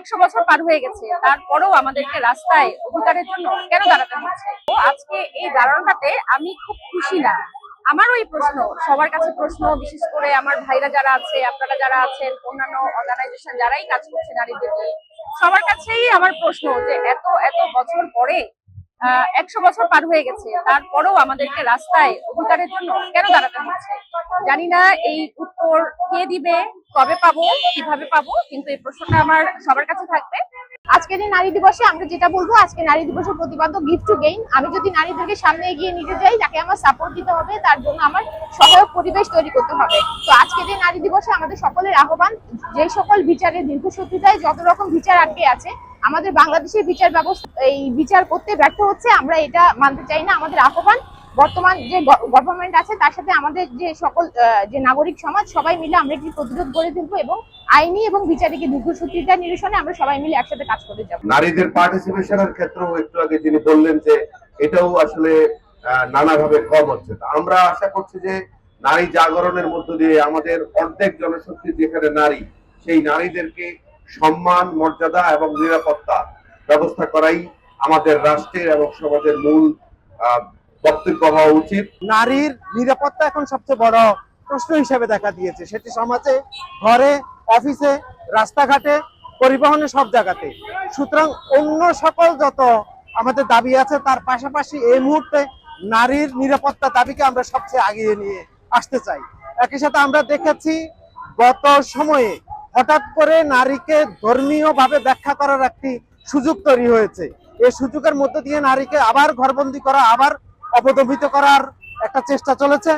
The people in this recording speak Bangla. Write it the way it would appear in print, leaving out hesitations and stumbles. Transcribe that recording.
100 বছর পার হয়ে গেছে, তারপরেও আমাদেরকে রাস্তায় অধিকারের জন্য কেন দাঁড়াতে হচ্ছে? তো আজকে এই দাঁড়ানোটাতে আমি খুব খুশি না। আমারও এই প্রশ্ন, সবার কাছে প্রশ্ন, বিশেষ করে আমার ভাইরা যারা আছে, আপনারা যারা আছেন, অন্যান্য অর্গানাইজেশন যারাই কাজ করছে নারীদের নিয়ে, সবার কাছেই আমার প্রশ্ন যে এত এত বছর পরে 100 বছর পার হয়ে গেছে, তারপরেও আমাদেরকে রাস্তায় অধিকারের জন্য কেন দাঁড়াতে হচ্ছে? জানি না এই উত্তর কে দিবে, কবে পাবো, কিভাবে পাবো, কিন্তু এই প্রশ্নটা আমার সবার কাছে থাকবে। আজকের এই নারী দিবসে আমরা যেটা বলবো, আজকে নারী দিবসের প্রতিপাদ্য গিফট টু গেইন। আমি যদি নারীদেরকে সামনে এগিয়ে নিতে যাই, তাকে আমার সাপোর্ট দিতে হবে, তার জন্য আমার সহায়ক পরিবেশ তৈরি করতে হবে। তো আজকের এই নারী দিবসে আমাদের সকলের আহ্বান, যে সকল বিচারের দীর্ঘসূত্রিতায় যত রকম বিচার আটকে আছে, আমাদের বাংলাদেশের বিচার ব্যবস্থা এই বিচার করতে ব্যর্থ হচ্ছে, আমরা এটা মানতে চাই না। আমাদের আহ্বান, বর্তমান যে গভর্নমেন্ট আছে তার সাথে আমাদের যে সকল যে নাগরিক সমাজ সবাই মিলে আমরা একটি প্রতিরোধ গড়ে তুলবো এবং আইনি এবং বিচারিক দীর্ঘসূত্রিতা নিরসনে আমরা সবাই মিলে একসাথে কাজ করে যাব। নারীদের পার্টিসিপেশনের ক্ষেত্রেও একটু আগে তিনি বললেন যে এটাও আসলে নানাভাবে কম হচ্ছে। আমরা আশা করছি যে নারী জাগরণের মধ্য দিয়ে আমাদের অর্ধেক জনশক্তি যেখানে নারী, সেই নারীদেরকে সম্মান, মর্যাদা এবং নিরাপত্তা ব্যবস্থা করাই আমাদের রাষ্ট্রের এবং সমাজের মূল বক্তব্য হওয়া উচিত। নারীর নিরাপত্তা এখন সবচেয়ে বড় প্রশ্ন হিসেবে দেখা দিয়েছে, সেটি সমাজে, ঘরে, অফিসে, রাস্তাঘাটে, পরিবহনে, সব জায়গাতে। সুতরাং অন্য সকল যত আমাদের দাবি আছে তার পাশাপাশি এই মুহূর্তে নারীর নিরাপত্তা দাবিকে আমরা সবচেয়ে আগিয়ে নিয়ে আসতে চাই। একই সাথে আমরা দেখেছি গত সময়ে হঠাৎ করে নারীকে ধর্মীয় ভাবে ব্যাখ্যা করার একটি সুযোগ তৈরি হয়েছে। এই সুযোগের মধ্য দিয়ে নারীকে আবার ঘরবন্দি করা, আবার অপদমিত করার একটা চেষ্টা চলেছে।